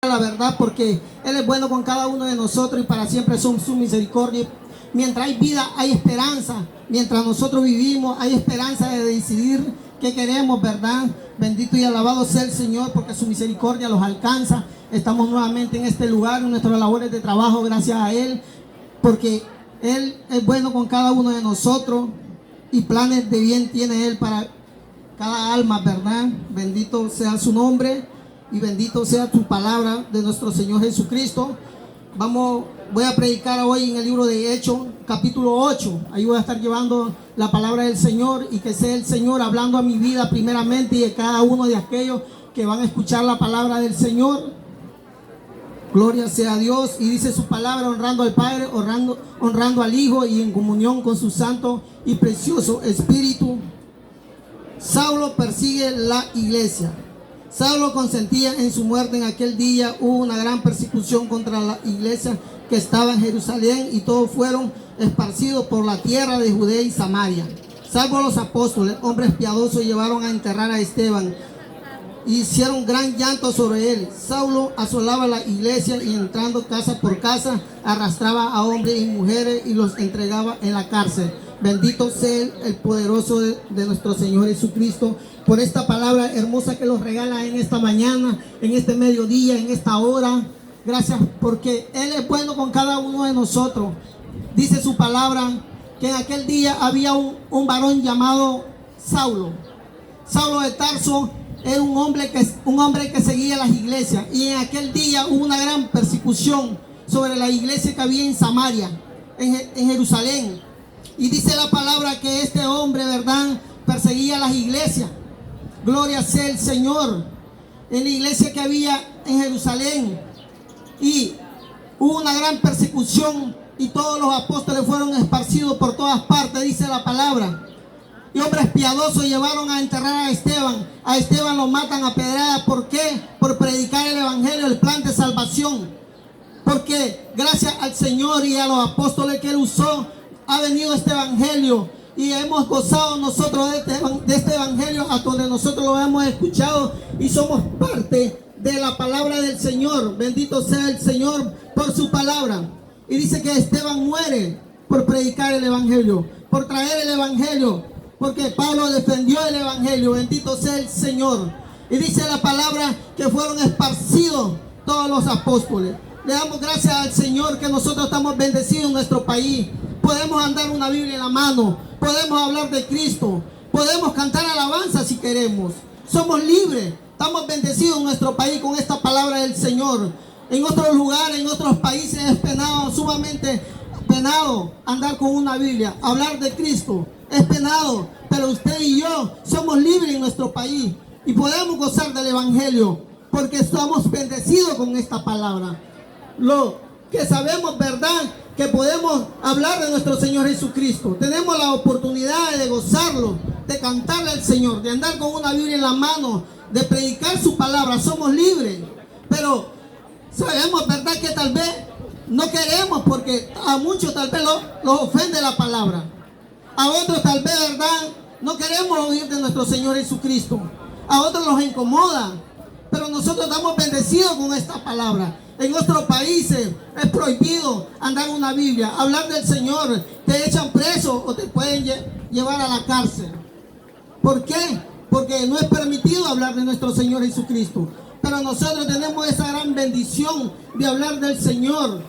la verdad, porque Él es bueno con cada uno de nosotros y para siempre son su misericordia. Mientras hay vida, hay esperanza. Mientras nosotros vivimos, hay esperanza de decidir qué queremos, ¿verdad? Bendito y alabado sea el Señor, porque su misericordia los alcanza. Estamos nuevamente en este lugar, en nuestras labores de trabajo, gracias a Él, porque Él es bueno con cada uno de nosotros y planes de bien tiene Él para cada alma, ¿verdad? Bendito sea su nombre y bendito sea tu palabra de nuestro Señor Jesucristo. Voy a predicar hoy en el libro de Hechos, capítulo 8. Ahí voy a estar llevando la palabra del Señor y que sea el Señor hablando a mi vida primeramente y de cada uno de aquellos que van a escuchar la palabra del Señor. Gloria sea a Dios. Y dice su palabra, honrando al Padre, honrando al Hijo y en comunión con su santo y precioso Espíritu. Saulo persigue la iglesia. Saulo consentía en su muerte. En aquel día hubo una gran persecución contra la iglesia que estaba en Jerusalén y todos fueron esparcidos por la tierra de Judea y Samaria. Salvo los apóstoles, hombres piadosos, llevaron a enterrar a Esteban y hicieron gran llanto sobre él. Saulo asolaba la iglesia y entrando casa por casa arrastraba a hombres y mujeres y los entregaba en la cárcel. Bendito sea el poderoso de nuestro Señor Jesucristo por esta palabra hermosa que nos regala en esta mañana, en este mediodía, en esta hora. Gracias porque Él es bueno con cada uno de nosotros. Dice su palabra que en aquel día había un varón llamado Saulo. Saulo de Tarso era un hombre que seguía las iglesias. Y en aquel día hubo una gran persecución sobre la iglesia que había en Samaria, en Jerusalén. Y dice la palabra que este hombre, ¿verdad?, perseguía las iglesias. Gloria sea el Señor. En la iglesia que había en Jerusalén. Y hubo una gran persecución y todos los apóstoles fueron esparcidos por todas partes, dice la palabra. Y hombres piadosos llevaron a enterrar a Esteban. A Esteban lo matan a pedradas. ¿Por qué? Por predicar el evangelio, el plan de salvación. Porque gracias al Señor y a los apóstoles que Él usó, ha venido este evangelio y hemos gozado nosotros de este evangelio a donde nosotros lo hemos escuchado y somos parte de la palabra del Señor. Bendito sea el Señor por su palabra. Y dice que Esteban muere por predicar el evangelio, por traer el evangelio, porque Pablo defendió el evangelio. Bendito sea el Señor. Y dice la palabra que fueron esparcidos todos los apóstoles. Le damos gracias al Señor que nosotros estamos bendecidos en nuestro país. Podemos andar una Biblia en la mano, podemos hablar de Cristo, podemos cantar alabanza si queremos. Somos libres, estamos bendecidos en nuestro país con esta palabra del Señor. En otros lugares, en otros países es penado, sumamente penado andar con una Biblia, hablar de Cristo. Es penado, pero usted y yo somos libres en nuestro país y podemos gozar del evangelio porque estamos bendecidos con esta palabra. Lo que sabemos, ¿verdad?, que podemos hablar de nuestro Señor Jesucristo. Tenemos la oportunidad de gozarlo, de cantarle al Señor, de andar con una Biblia en la mano, de predicar su palabra. Somos libres, pero sabemos, ¿verdad?, que tal vez no queremos porque a muchos tal vez los ofende la palabra. A otros tal vez, ¿verdad?, no queremos oír de nuestro Señor Jesucristo. A otros los incomoda, pero nosotros estamos bendecidos con esta palabra. En nuestros países es prohibido andar una Biblia, hablar del Señor. Te echan preso o te pueden llevar a la cárcel. ¿Por qué? Porque no es permitido hablar de nuestro Señor Jesucristo. Pero nosotros tenemos esa gran bendición de hablar del Señor.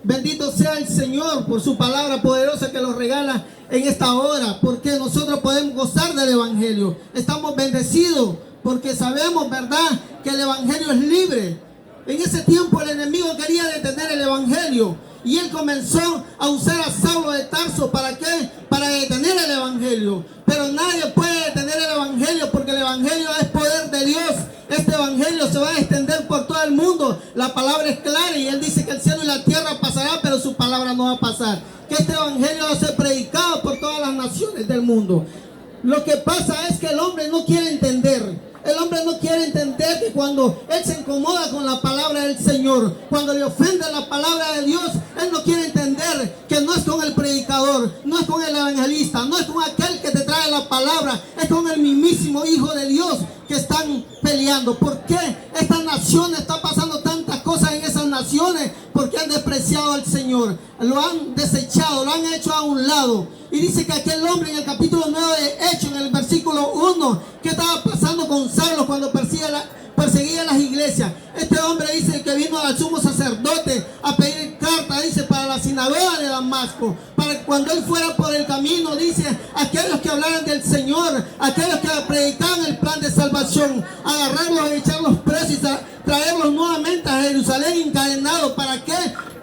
Bendito sea el Señor por su palabra poderosa que nos regala en esta hora. Porque nosotros podemos gozar del evangelio. Estamos bendecidos porque sabemos, ¿verdad?, que el evangelio es libre. En ese tiempo el enemigo quería detener el evangelio y él comenzó a usar a Saulo de Tarso. ¿Para qué? Para detener el evangelio. Pero nadie puede detener el evangelio porque el evangelio es poder de Dios. Este evangelio se va a extender por todo el mundo. La palabra es clara y él dice que el cielo y la tierra pasarán, pero su palabra no va a pasar. Que este evangelio va a ser predicado por todas las naciones del mundo. Lo que pasa es que el hombre no quiere entender. El hombre no quiere entender que cuando él se incomoda con la palabra del Señor, cuando le ofende la palabra de Dios, él no quiere entender que no es con el predicador, no es con el evangelista, no es con aquel que te trae la palabra, es con el mismísimo Hijo de Dios que están peleando. ¿Por qué esta nación está pasando tantas cosas naciones porque han despreciado al Señor, lo han desechado, lo han hecho a un lado. Y dice que aquel hombre en el capítulo 9 de Hechos, en el versículo 1, ¿qué estaba pasando con Saulo cuando perseguía las iglesias? Este hombre dice que vino al sumo sacerdote a pedir carta, dice, para la sinagoga de Damasco, para que cuando él fuera por el camino, dice, aquellos que hablaran del Señor, aquellos que predicaban el plan de salvación, agarrarlos y echarlos presos y traerlos nuevamente a Jerusalén encadenados. ¿Para qué?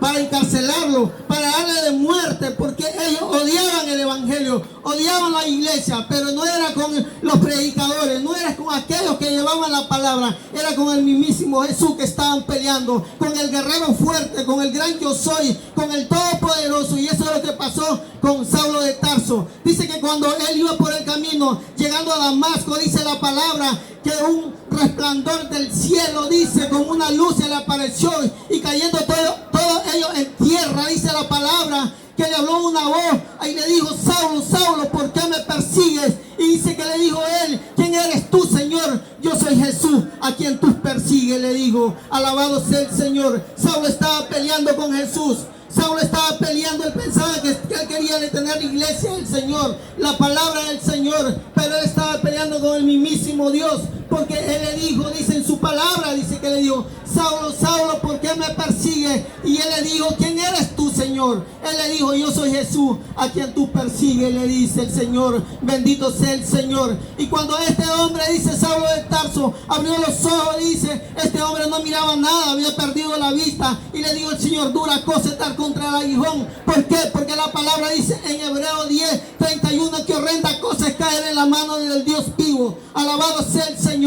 Para encarcelarlo, para darle de muerte, porque ellos odiaban el evangelio, odiaban la iglesia, pero no era con los predicadores, no era con aquellos que llevaban la palabra, era con el mismísimo Jesús que estaban peleando, con el guerrero fuerte, con el gran yo soy, con el todopoderoso. Y eso es lo que pasó con Saulo de Tarso. Dice que cuando él iba por el camino, llegando a Damasco, dice la palabra que un resplandor del cielo, dice, como una luz se le apareció y cayendo todos ellos en tierra. Dice la palabra que le habló una voz y le dijo: Saulo, Saulo, ¿por qué me persigues? Y dice que le dijo él: ¿quién eres tú, Señor? Yo soy Jesús, a quien tú persigues, le dijo. Alabado sea el Señor. Saulo estaba peleando con Jesús. Saulo estaba peleando, él pensaba que él quería detener la iglesia del Señor, la palabra del Señor, pero él estaba peleando con el mismísimo Dios, porque él le dijo, dice en su palabra, dice que le dijo: Saulo, Saulo, ¿por qué me persigues? Y él le dijo: ¿quién eres tú, Señor? Él le dijo: yo soy Jesús, a quien tú persigues, le dice el Señor. Bendito sea el Señor. Y cuando este hombre, dice Saulo de Tarso, abrió los ojos, dice, este hombre no miraba nada, había perdido la vista, y le dijo el Señor: dura cosa estar contra el aguijón. ¿Por qué? Porque la palabra dice en Hebreo 10:31 que horrenda cosa es caer en la mano del Dios vivo. Alabado sea el Señor.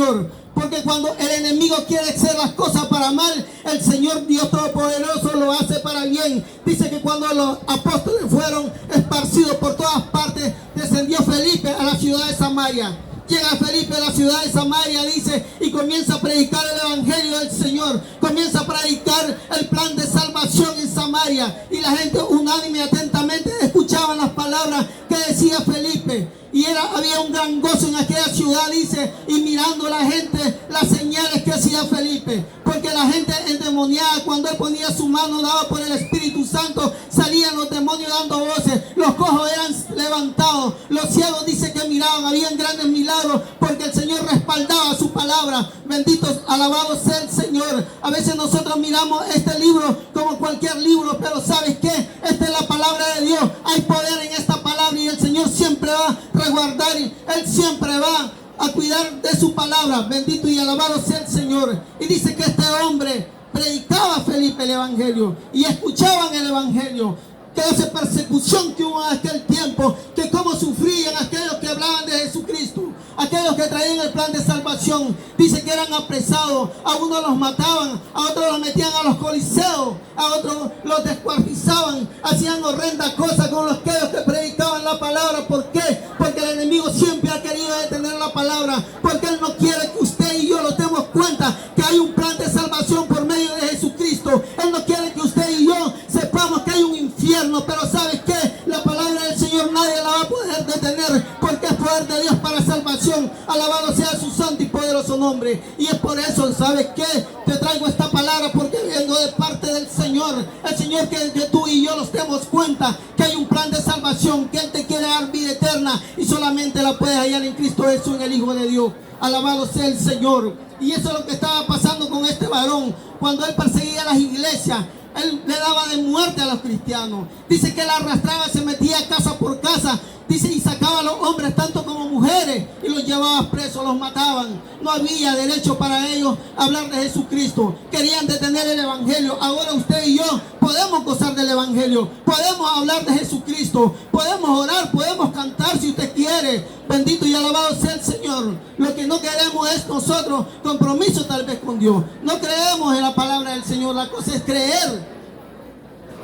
Porque cuando el enemigo quiere hacer las cosas para mal, el Señor Dios Todopoderoso lo hace para bien. Dice que cuando los apóstoles fueron esparcidos por todas partes, descendió Felipe a la ciudad de Samaria. Llega Felipe a la ciudad de Samaria, dice, y comienza a predicar el evangelio del Señor. Comienza a predicar el plan de salvación en Samaria. Y la gente unánime y atentamente escuchaban las palabras que decía Felipe. Y había un gran gozo en aquella ciudad, dice, y mirando la gente las señales que hacía Felipe. Porque la gente endemoniada, cuando él ponía su mano dada por el Espíritu Santo, salían los demonios dando voces, los cojos eran levantados, los ciegos, dice, que miraban, habían grandes milagros, porque el Señor respaldaba su palabra. Benditos, alabados sea el Señor. A veces nosotros miramos este libro como cualquier libro, pero ¿sabes qué? Esta es la palabra de Dios. Hay poder en esta palabra y el Señor siempre va a resguardar, Él siempre va a cuidar de su palabra. Bendito y alabado sea el Señor. Y dice que este hombre predicaba a Felipe el evangelio y escuchaban el evangelio. Que esa persecución que hubo en aquel tiempo, que cómo sufrían aquellos que hablaban de Jesucristo, aquellos que traían el plan de salvación. Dice que eran apresados, a unos los mataban, a otros los metían a los coliseos, a otros los descuartizaban, hacían horrendas cosas con los que predicaban la palabra. ¿Por qué? Porque el enemigo siempre ha querido detener la palabra, porque él no quiere que usted y yo nos demos cuenta que hay un plan de salvación por medio de Jesucristo. Él no quiere que usted y yo sepamos que hay un infierno. Pero ¿sabes qué? La palabra del Señor nadie la va a poder detener, porque es poder de Dios para salvación. Alabado sea su santo y poderoso nombre. Y es por eso, ¿sabes qué? Te traigo esta palabra, porque vengo de parte del Señor. El Señor quiere que tú y yo nos demos cuenta que hay un plan de salvación, que Él te quiere dar vida eterna y solamente la puedes hallar en Cristo Jesús, en el Hijo de Dios. Alabado sea el Señor. Y eso es lo que estaba pasando con este varón cuando él perseguía las iglesias. Él le daba de muerte a los cristianos. Dice que él arrastraba, se metía casa por casa. Dice, y sacaba a los hombres tanto como mujeres y los llevaba presos, los mataban. No había derecho para ellos hablar de Jesucristo. Querían detener el evangelio. Ahora usted y yo podemos gozar del evangelio. Podemos hablar de Jesucristo. Podemos orar, podemos cantar si usted quiere. Bendito y alabado sea el Señor. Lo que no queremos es nosotros compromiso tal vez con Dios. No creemos en la palabra del Señor. La cosa es creer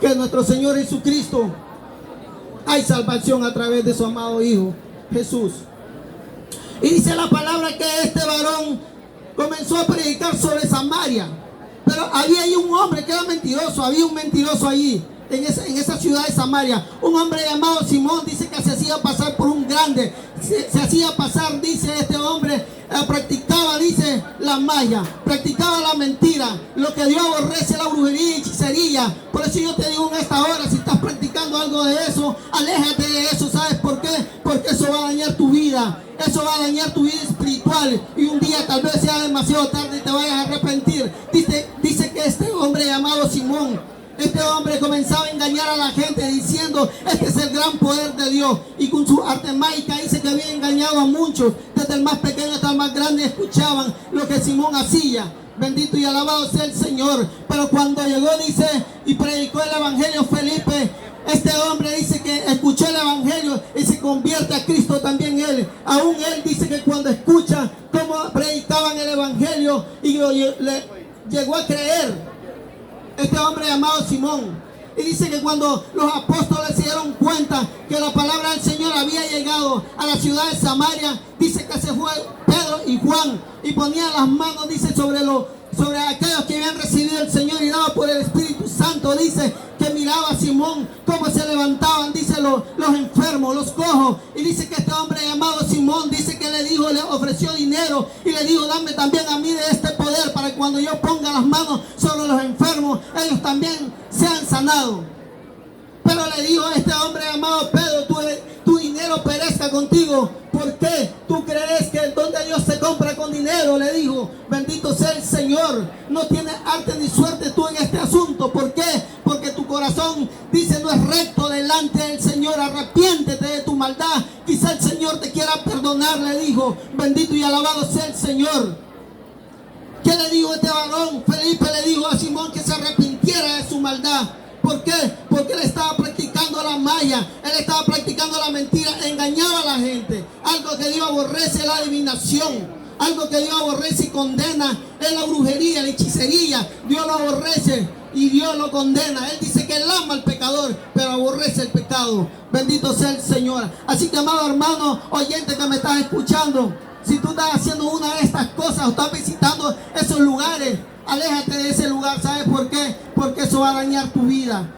que nuestro Señor Jesucristo hay salvación a través de su amado Hijo Jesús. Y dice la palabra que este varón comenzó a predicar sobre Samaria. Pero había ahí un hombre que era mentiroso. Había un mentiroso allí. en esa ciudad de Samaria. Un hombre llamado Simón dice que se hacía pasar por un grande. Se hacía pasar, dice este hombre, practicaba, dice, la magia, practicaba la mentira. Lo que Dios aborrece, la brujería y hechicería. Por eso yo te digo en esta hora, si estás practicando algo de eso, aléjate de eso. ¿Sabes por qué? Porque eso va a dañar tu vida. Eso va a dañar tu vida espiritual. Y un día tal vez sea demasiado tarde y te vayas a arrepentir. Dice que este hombre llamado Simón, este hombre comenzaba a engañar a la gente diciendo, este es el gran poder de Dios. Y con su arte mágica dice que había engañado a muchos. Desde el más pequeño hasta el más grande escuchaban lo que Simón hacía. Bendito y alabado sea el Señor. Pero cuando llegó, dice, y predicó el evangelio Felipe, este hombre dice que escuchó el evangelio y se convierte a Cristo también él. Aún él dice que cuando escucha cómo predicaban el evangelio y le llegó a creer. Este hombre llamado Simón. Y dice que cuando los apóstoles se dieron cuenta que la palabra del Señor había llegado a la ciudad de Samaria, dice que se fue Pedro y Juan y ponían las manos, dice, sobre aquellos que habían recibido el Señor y dado por el Espíritu Santo. Dice que miraba a Simón cómo se levantaban, dice, los enfermos, los cojos. Y dice que este hombre llamado Simón, dice que le ofreció dinero y le dijo, dame también a mí de este poder para que cuando yo ponga las manos sobre los enfermos, ellos también sean sanados. Pero le dijo a este hombre llamado Pedro, tu dinero perezca contigo. ¿Por qué tú crees que el don de Dios se compra con dinero? Le dijo. Bendito sea el Señor. No tienes arte ni suerte tú en este asunto. ¿Por qué? Porque tu corazón, dice, no es recto delante del Señor. Arrepiéntete de tu maldad. Quizá el Señor te quiera perdonar, le dijo. Bendito y alabado sea el Señor. ¿Qué le dijo este varón? Felipe le dijo a Simón que se arrepintiera de su maldad. ¿Por qué? Porque él estaba practicando la magia, él estaba practicando la mentira, engañaba a la gente. Algo que Dios aborrece es la adivinación, algo que Dios aborrece y condena es la brujería, la hechicería. Dios lo aborrece y Dios lo condena. Él dice que él ama al pecador, pero aborrece el pecado. Bendito sea el Señor. Así que, amado hermano, oyente que me estás escuchando, si tú estás haciendo una de estas cosas o estás visitando esos lugares, aléjate de ese lugar. ¿Sabes por qué? Porque eso va a dañar tu vida.